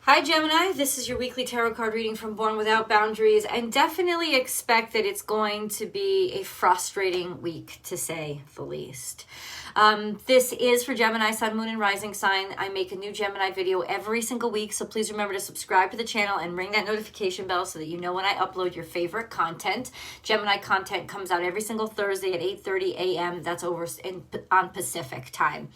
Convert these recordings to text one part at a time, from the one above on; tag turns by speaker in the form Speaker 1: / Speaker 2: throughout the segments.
Speaker 1: Hi Gemini, this is your weekly tarot card reading from Born Without Boundaries, and definitely expect that it's going to be a frustrating week, to say the least. This is for Gemini, Sun, Moon, and Rising sign. I make a new Gemini video every single week, so please remember to subscribe to the channel and ring that notification bell so that you know when I upload your favorite content. Gemini content comes out every single Thursday at 8:30 a.m. That's over on Pacific time.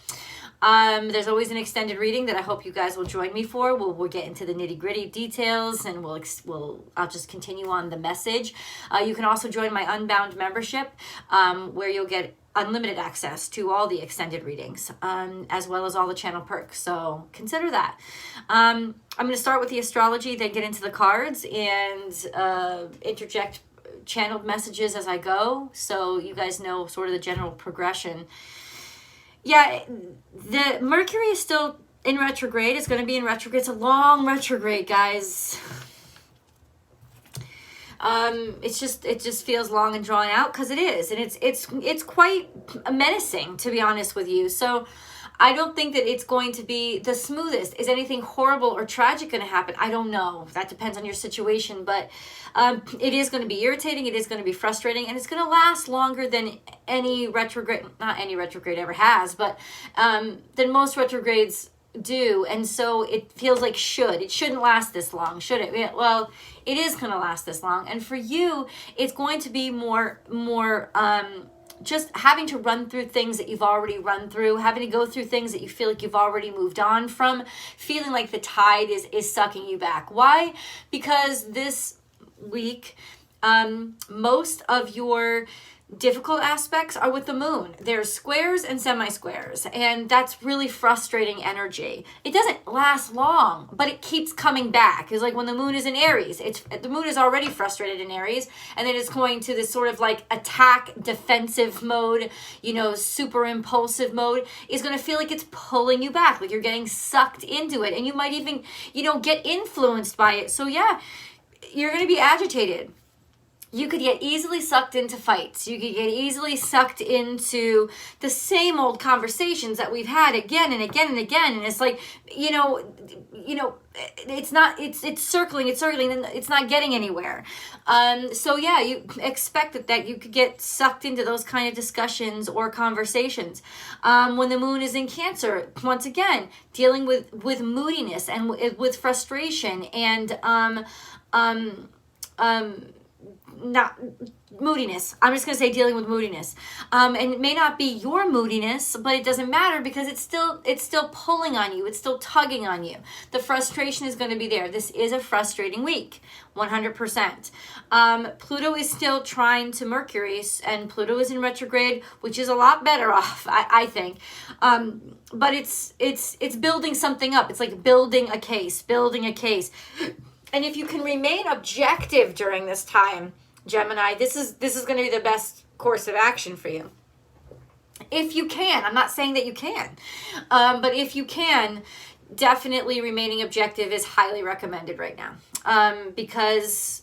Speaker 1: There's always an extended reading that I hope you guys will join me for. We'll get into the nitty-gritty details, and I'll just continue on the message. You can also join my Unbound membership, where you'll get unlimited access to all the extended readings, as well as all the channel perks. So consider that. I'm going to start with the astrology, then get into the cards, and interject channeled messages as I go, so you guys know sort of the general progression. Yeah, the Mercury is still in retrograde. It's going to be in retrograde. It's a long retrograde, guys. It just feels long and drawn out because it is, and it's quite menacing, to be honest with you. So I don't think that it's going to be the smoothest. Is anything horrible or tragic going to happen? I don't know. That depends on your situation, but it is going to be irritating. It is going to be frustrating, and it's going to last longer than any retrograde, not any retrograde ever has, but than most retrogrades do. And so it feels like it shouldn't last this long, should it? Well, it is going to last this long. And for you, it's going to be more just having to run through things that you've already run through, having to go through things that you feel like you've already moved on from, feeling like the tide is sucking you back. Why? Because this week, most of your difficult aspects are with the moon. There's squares and semi-squares, and that's really frustrating energy. It doesn't last long, but it keeps coming back. It's like when the moon is in Aries. The moon is already frustrated in Aries, and then it's going to this sort of like attack defensive mode, super impulsive mode. Is going to feel like it's pulling you back, like you're getting sucked into it, and you might even, get influenced by it. So yeah, you're going to be agitated. You could get easily sucked into fights. You could get easily sucked into the same old conversations that we've had again and again and again. And it's like, it's circling, and it's not getting anywhere. So yeah, you expect that you could get sucked into those kind of discussions or conversations. When the moon is in Cancer, once again, dealing with moodiness and with frustration and, not moodiness. I'm just going to say dealing with moodiness. And it may not be your moodiness, but it doesn't matter because it's still pulling on you. It's still tugging on you. The frustration is going to be there. This is a frustrating week, 100%. Pluto is still trine to Mercury, and Pluto is in retrograde, which is a lot better off, I think. But it's building something up. It's like building a case. And if you can remain objective during this time, Gemini, this is going to be the best course of action for you. If you can. I'm not saying that you can. But if you can, definitely remaining objective is highly recommended right now. Because,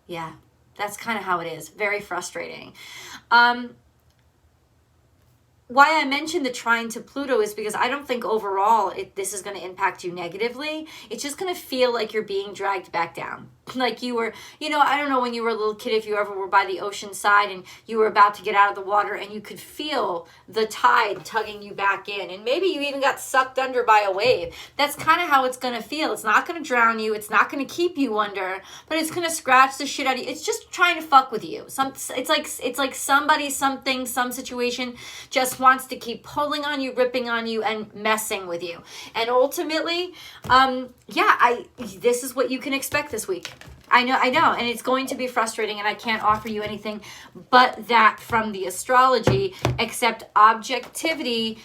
Speaker 1: yeah, that's kind of how it is. Very frustrating. Why I mentioned the trine to Pluto is because I don't think overall this is going to impact you negatively. It's just going to feel like you're being dragged back down. Like you were, I don't know when you were a little kid, if you ever were by the ocean side and you were about to get out of the water and you could feel the tide tugging you back in. And maybe you even got sucked under by a wave. That's kind of how it's going to feel. It's not going to drown you. It's not going to keep you under, but it's going to scratch the shit out of you. It's just trying to fuck with you. It's like somebody, something, some situation just wants to keep pulling on you, ripping on you, and messing with you. And ultimately, this is what you can expect this week. I know, and it's going to be frustrating, and I can't offer you anything but that from the astrology, except objectivity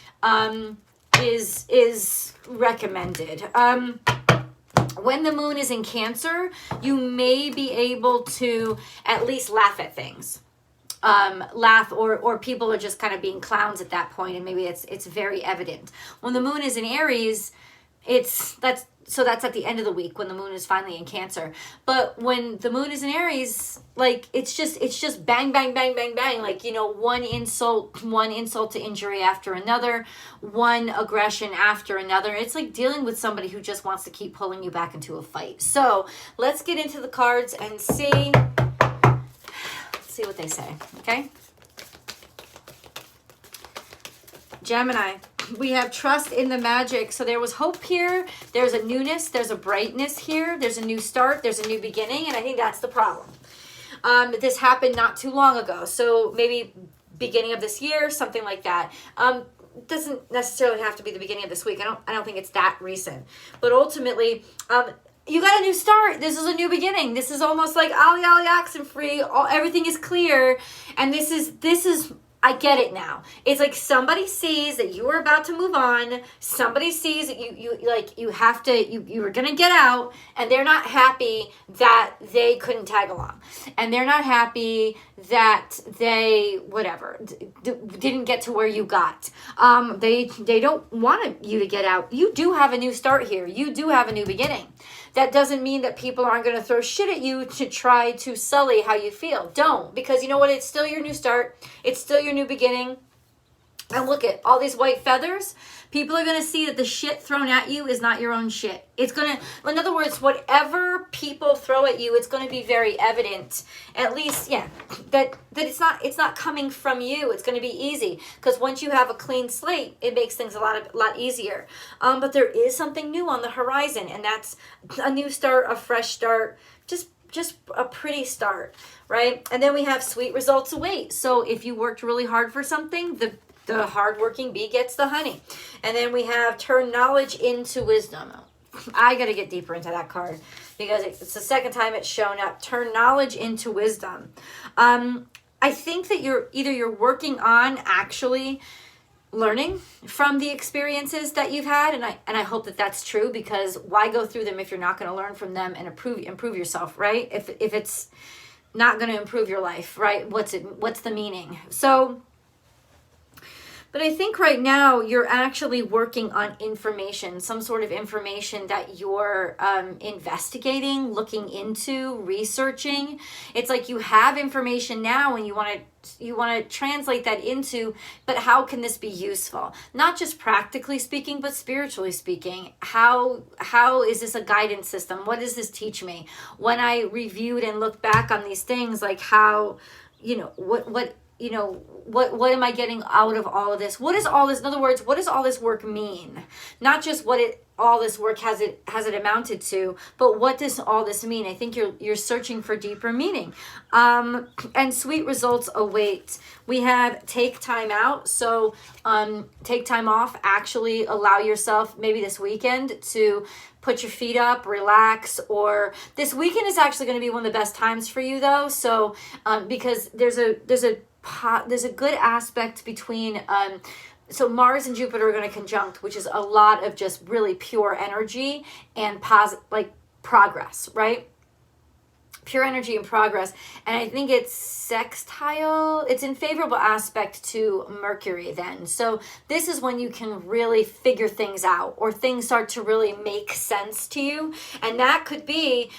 Speaker 1: is recommended. When the moon is in Cancer, you may be able to at least laugh at things. Laugh or people are just kind of being clowns at that point, and maybe it's very evident. When the moon is in Aries, that's at the end of the week when the moon is finally in Cancer. But when the moon is in Aries, like it's just bang, bang, bang, bang, bang. Like, you know, one insult to injury after another, one aggression after another. It's like dealing with somebody who just wants to keep pulling you back into a fight. So let's get into the cards and see what they say, okay? Gemini, we have trust in the magic. So there was hope here. There's a newness. There's a brightness here. There's a new start. There's a new beginning. And I think that's the problem. This happened not too long ago. So maybe beginning of this year, something like that. Doesn't necessarily have to be the beginning of this week. I don't think it's that recent. But ultimately, you got a new start. This is a new beginning. This is almost like Ollie Ollie Oxenfree. Everything is clear. And this is I get it now. It's like somebody sees that you are about to move on. Somebody sees that you were going to get out, and they're not happy that they couldn't tag along. And they're not happy that they, didn't get to where you got. They don't want you to get out. You do have a new start here. You do have a new beginning. That doesn't mean that people aren't going to throw shit at you to try to sully how you feel. Don't. Because you know what? It's still your new start. It's still your new beginning. And look at all these white feathers. People are going to see that the shit thrown at you is not your own shit. It's going to, in other words, whatever people throw at you, it's going to be very evident, at least, that it's not coming from you. It's going to be easy because once you have a clean slate, it makes things a lot easier. But there is something new on the horizon, and that's a new start, a fresh start, just a pretty start, right? And then we have sweet results await. So if you worked really hard for something, the hardworking bee gets the honey. And then we have turn knowledge into wisdom. I got to get deeper into that card because it's the second time it's shown up. Turn knowledge into wisdom. I think that you're working on actually learning from the experiences that you've had, and I hope that that's true, because why go through them if you're not going to learn from them and improve yourself, right? If it's not going to improve your life, right? What's the meaning? So, but I think right now you're actually working on information, some sort of information that you're investigating, looking into, researching. It's like you have information now and you want to translate that into, but how can this be useful? Not just practically speaking, but spiritually speaking. How is this a guidance system? What does this teach me? When I reviewed and looked back on these things, like how, what am I getting out of all of this? What is all this? In other words, what does all this work mean? Not just all this work has it amounted to, but what does all this mean? I think you're searching for deeper meaning. And sweet results await. We have take time out. So take time off. Actually allow yourself maybe this weekend to put your feet up, relax, or this weekend is actually going to be one of the best times for you though. So because there's a good aspect between so Mars and Jupiter are going to conjunct, which is a lot of just really pure energy and progress, right? Pure energy and progress. And I think it's sextile. It's in favorable aspect to Mercury then. So this is when you can really figure things out, or things start to really make sense to you. And that could be,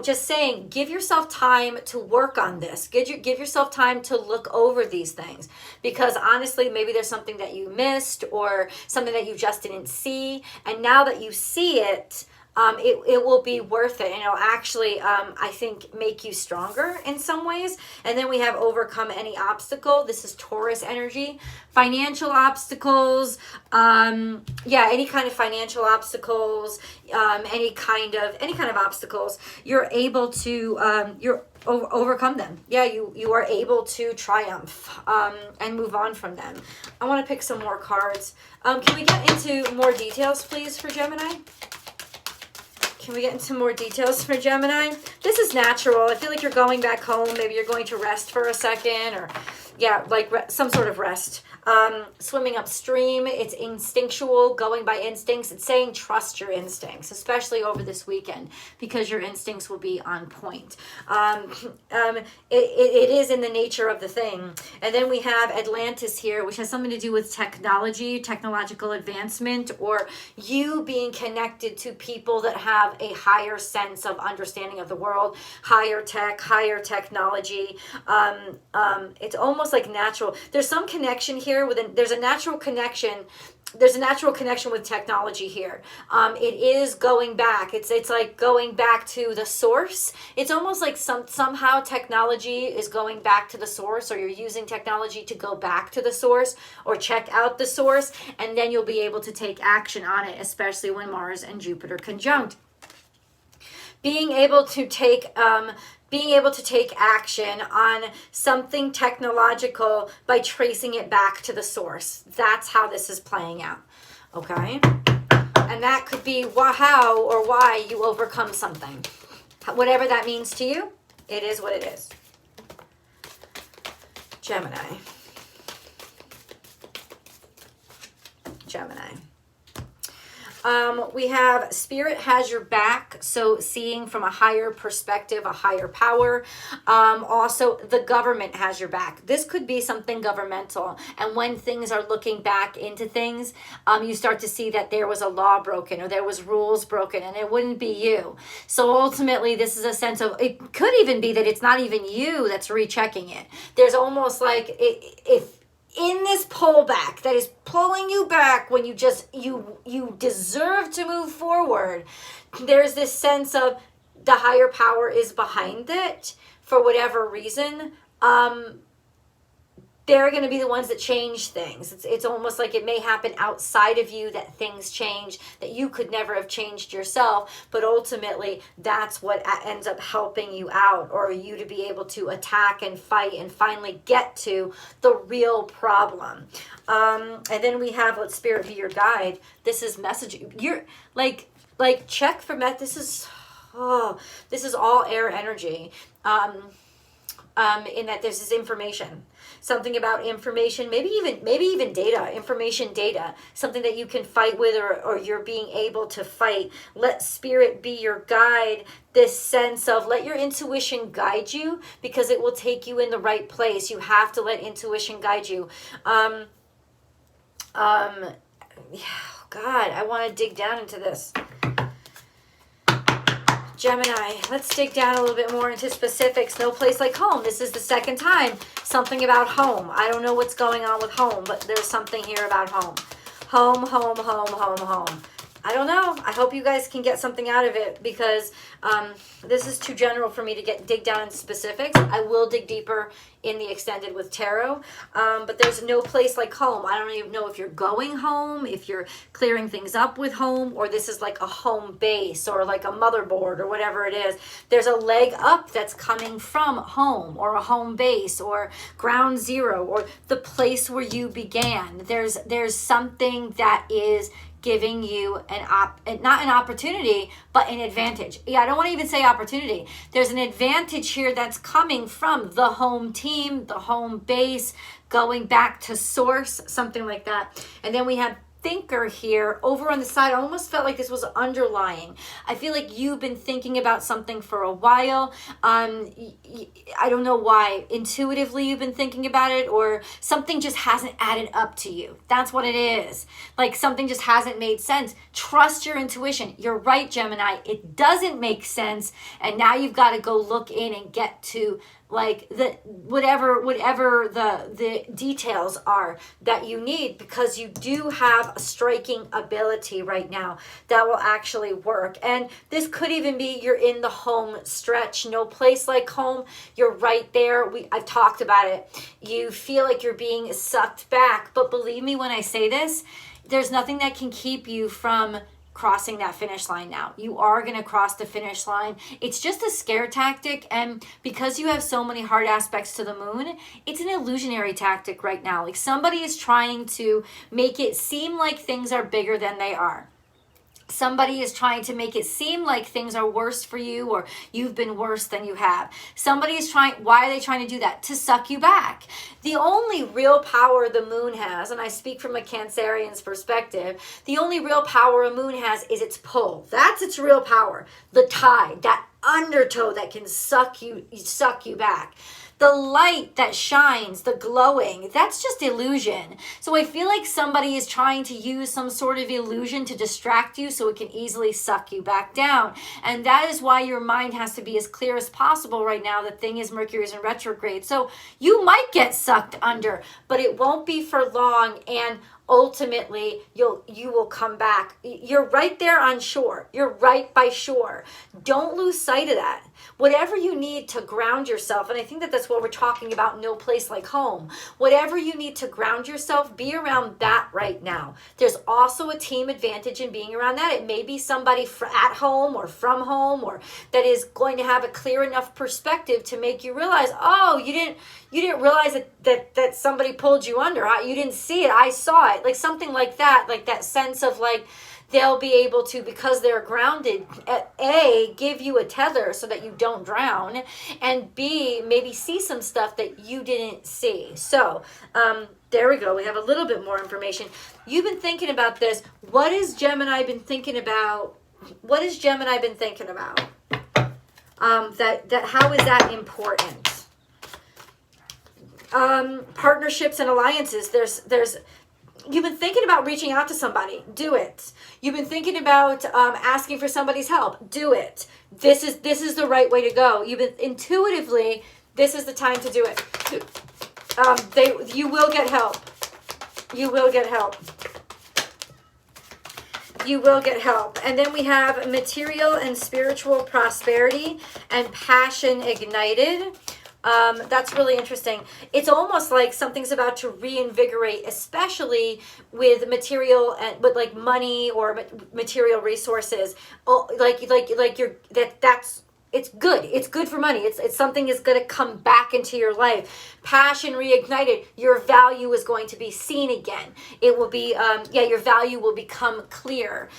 Speaker 1: just saying, give yourself time to work on this. Give yourself time to look over these things. Because honestly, maybe there's something that you missed or something that you just didn't see. And now that you see it, it will be worth it. And it'll actually, I think, make you stronger in some ways. And then we have overcome any obstacle. This is Taurus energy. Financial obstacles. Any kind of financial obstacles. Any kind of obstacles. You're able to, overcome them. Yeah, you are able to triumph and move on from them. I want to pick some more cards. Can we get into more details, please, for Gemini? Can we get into more details for Gemini? This is natural. I feel like you're going back home. Maybe you're going to rest for a second, or some sort of rest. swimming upstream. It's instinctual, going by instincts. It's saying trust your instincts, especially over this weekend, because your instincts will be on point. It is in the nature of the thing. And then we have Atlantis here, which has something to do with technology, technological advancement, or you being connected to people that have a higher sense of understanding of the world, higher tech, higher technology. It's almost like natural. There's some connection here there's a natural connection. There's a natural connection with technology here. It is going back. It's like going back to the source. It's almost like somehow technology is going back to the source, or you're using technology to go back to the source or check out the source, and then you'll be able to take action on it, especially when Mars and Jupiter conjunct. Being able to take action on something technological by tracing it back to the source. That's how this is playing out, okay? And that could be how or why you overcome something. Whatever that means to you, it is what it is. Gemini. We have Spirit has your back, so seeing from a higher perspective, a higher power. Also, the government has your back. This could be something governmental, and when things are looking back into things, you start to see that there was a law broken or there was rules broken, and it wouldn't be you. So ultimately, this is a sense of, it could even be that it's not even you that's rechecking it. There's almost like, if in this pullback that is pulling you back when you deserve to move forward, there's this sense of the higher power is behind it for whatever reason. They're going to be the ones that change things. It's almost like it may happen outside of you that things change that you could never have changed yourself, but ultimately that's what ends up helping you out, or you to be able to attack and fight and finally get to the real problem. And then we have, let Spirit be your guide. This is messaging. You're like check for this is all air energy. In that this is information. Something about information, maybe even data, information data, something that you can fight with, or you're being able to fight. Let Spirit be your guide. This sense of let your intuition guide you, because it will take you in the right place. You have to let intuition guide you. Yeah, God, I want to dig down into this. Gemini, let's dig down a little bit more into specifics. No place like home. This is the second time. Something about home. I don't know what's going on with home, but there's something here about home. Home. I don't know. I hope you guys can get something out of it, because this is too general for me to dig down into specifics. I will dig deeper in the extended with tarot, but there's no place like home. I don't even know if you're going home, if you're clearing things up with home, or this is like a home base or like a motherboard or whatever it is. There's a leg up that's coming from home, or a home base, or ground zero, or the place where you began. There's something that is giving you not an opportunity, but an advantage. Yeah, I don't want to even say opportunity. There's an advantage here that's coming from the home team, the home base, going back to source, something like that. And then we have thinker here over on the side. I almost felt like this was underlying. I feel like you've been thinking about something for a while. I don't know why. Intuitively you've been thinking about it, or something just hasn't added up to you. That's what it is. Like something just hasn't made sense. Trust your intuition. You're right, Gemini. It doesn't make sense. And now you've got to go look in and get to like the whatever the details are that you need, because you do have a striking ability right now that will actually work. And this could even be you're in the home stretch. No place like home. You're right there. I've talked about it. You feel like you're being sucked back, but believe me when I say this, there's nothing that can keep you from crossing that finish line now. You are going to cross the finish line. It's just a scare tactic, and because you have so many hard aspects to the moon, it's an illusionary tactic right now. Like somebody is trying to make it seem like things are bigger than they are. Somebody is trying to make it seem like things are worse for you, or you've been worse than you have. Somebody is trying, why are they trying to do that? To suck you back. The only real power the moon has, and I speak from a Cancerian's perspective, the only real power a moon has is its pull. That's its real power. The tide, that undertow that can suck you back. The light that shines, the glowing, that's just illusion. So I feel like somebody is trying to use some sort of illusion to distract you so it can easily suck you back down. And that is why your mind has to be as clear as possible right now. The thing is, Mercury is in retrograde. So you might get sucked under, but it won't be for long, and ultimately you will come back. You're right there on shore. You're right by shore. Don't lose sight of that. Whatever you need to ground yourself, and I think that that's what we're talking about, no place like home. Whatever you need to ground yourself, be around that right now. There's also a team advantage in being around that. It may be somebody at home or from home, or that is going to have a clear enough perspective to make you realize, oh, you didn't realize that somebody pulled you under. You didn't see it. I saw it. Like something like that, like that sense of like, they'll be able to, because they're grounded, A, give you a tether so that you don't drown, and B, maybe see some stuff that you didn't see. So there we go. We have a little bit more information. You've been thinking about this. What has Gemini been thinking about? What has Gemini been thinking about? That how is that important? Partnerships and alliances. There's you've been thinking about reaching out to somebody. Do it. You've been thinking about asking for somebody's help. Do it. This is the right way to go. You've been intuitively, this is the time to do it. You will get help. You will get help. You will get help. And then we have material and spiritual prosperity and passion ignited. That's really interesting. It's almost like something's about to reinvigorate, especially with material and with like money or material resources. Oh, that's it's good. It's good for money. It's something is going to come back into your life. Passion reignited. Your value is going to be seen again. It will be your value will become clear.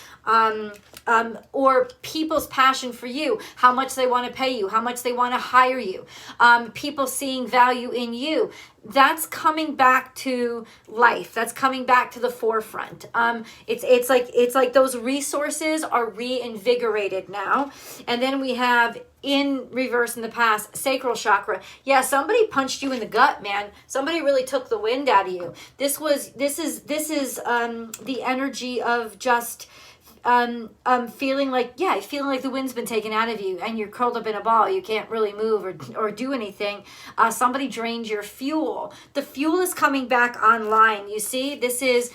Speaker 1: Or people's passion for you, how much they want to pay you, how much they want to hire you, people seeing value in you. That's coming back to life. That's coming back to the forefront. It's like those resources are reinvigorated now. And then we have in reverse in the past, sacral chakra. Yeah, somebody punched you in the gut, man. Somebody really took the wind out of you. This is the energy of just feeling like the wind's been taken out of you and you're curled up in a ball. You can't really move or do anything. Somebody drained your fuel. The fuel is coming back online. You see, this is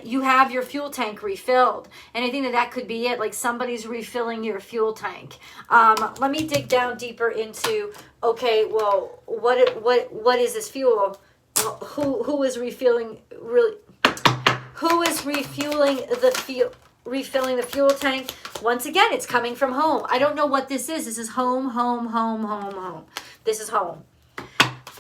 Speaker 1: you have your fuel tank refilled, and I think that could be it. Like somebody's refilling your fuel tank. Let me dig down deeper into, okay, well, what is this fuel? Well, who is refueling really? Who is refueling the fuel? Refilling the fuel tank. Once again, it's coming from home. I don't know what this is. This is home, home, home, home, home. This is home.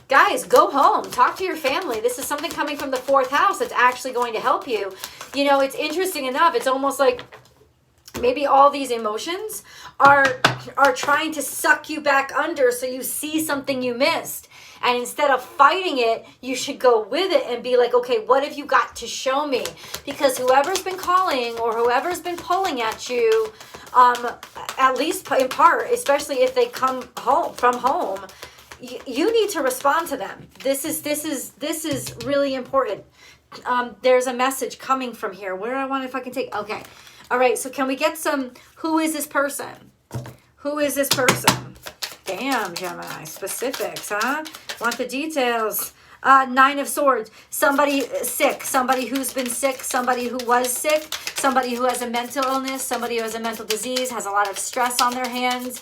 Speaker 1: Guys, go home. Talk to your family. This is something coming from the fourth house that's actually going to help you. You know, it's interesting enough. It's almost like maybe all these emotions are trying to suck you back under so you see something you missed. And instead of fighting it, you should go with it and be like, okay, what have you got to show me? Because whoever's been calling or whoever's been pulling at you, at least in part, especially if they come home from home, you need to respond to them. This is really important. There's a message coming from here. Where I want, if I can take, okay. All right, so can we get some, who is this person? Who is this person? Damn, Gemini, specifics, huh? Want the details. Nine of Swords, somebody sick, somebody who's been sick, somebody who was sick, somebody who has a mental illness, somebody who has a mental disease, has a lot of stress on their hands,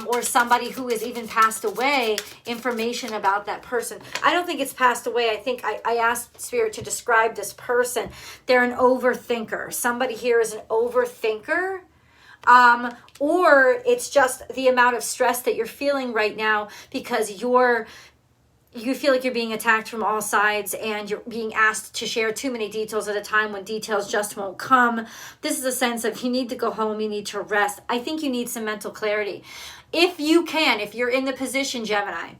Speaker 1: or somebody who has even passed away, information about that person. I don't think it's passed away. I think I asked Spirit to describe this person. They're an overthinker. Somebody here is an overthinker. Or it's just the amount of stress that you're feeling right now because you're you feel like you're being attacked from all sides and you're being asked to share too many details at a time when details just won't come. This is a sense of you need to go home, you need to rest. I think you need some mental clarity. If you can, if you're in the position, Gemini,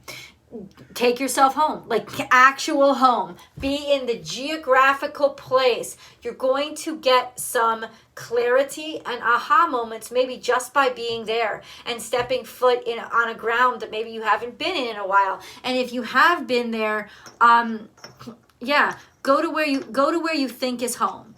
Speaker 1: take yourself home, like actual home. Be in the geographical place. You're going to get some clarity and aha moments, maybe just by being there and stepping foot in on a ground that maybe you haven't been in a while. And if you have been there, go to where you think is home.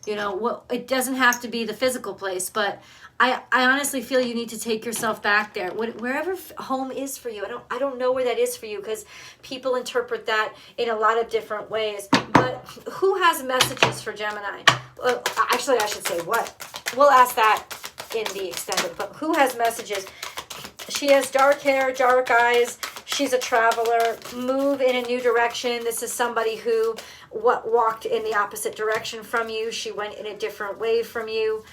Speaker 1: You know, well, it doesn't have to be the physical place, but I honestly feel you need to take yourself back there. Wherever home is for you. I don't know where that is for you because people interpret that in a lot of different ways. But who has messages for Gemini? Actually, I should say what? We'll ask that in the extended. But who has messages? She has dark hair, dark eyes. She's a traveler. Move in a new direction. This is somebody who walked in the opposite direction from you. She went in a different way from you.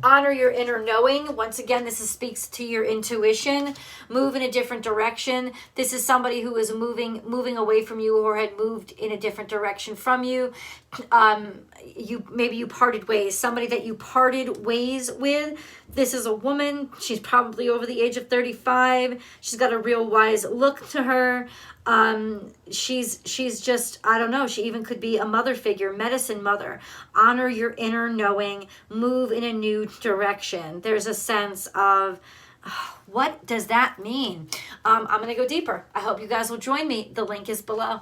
Speaker 1: Honor your inner knowing. Once again, this speaks to your intuition. Move in a different direction. This is somebody who is moving away from you or had moved in a different direction from you. Maybe you parted ways. Somebody that you parted ways with. This is a woman. She's probably over the age of 35. She's got a real wise look to her. She's just, I don't know, she even could be a mother figure, medicine mother. Honor your inner knowing, move in a new direction. There's a sense of, what does that mean? I'm going to go deeper. I hope you guys will join me. The link is below.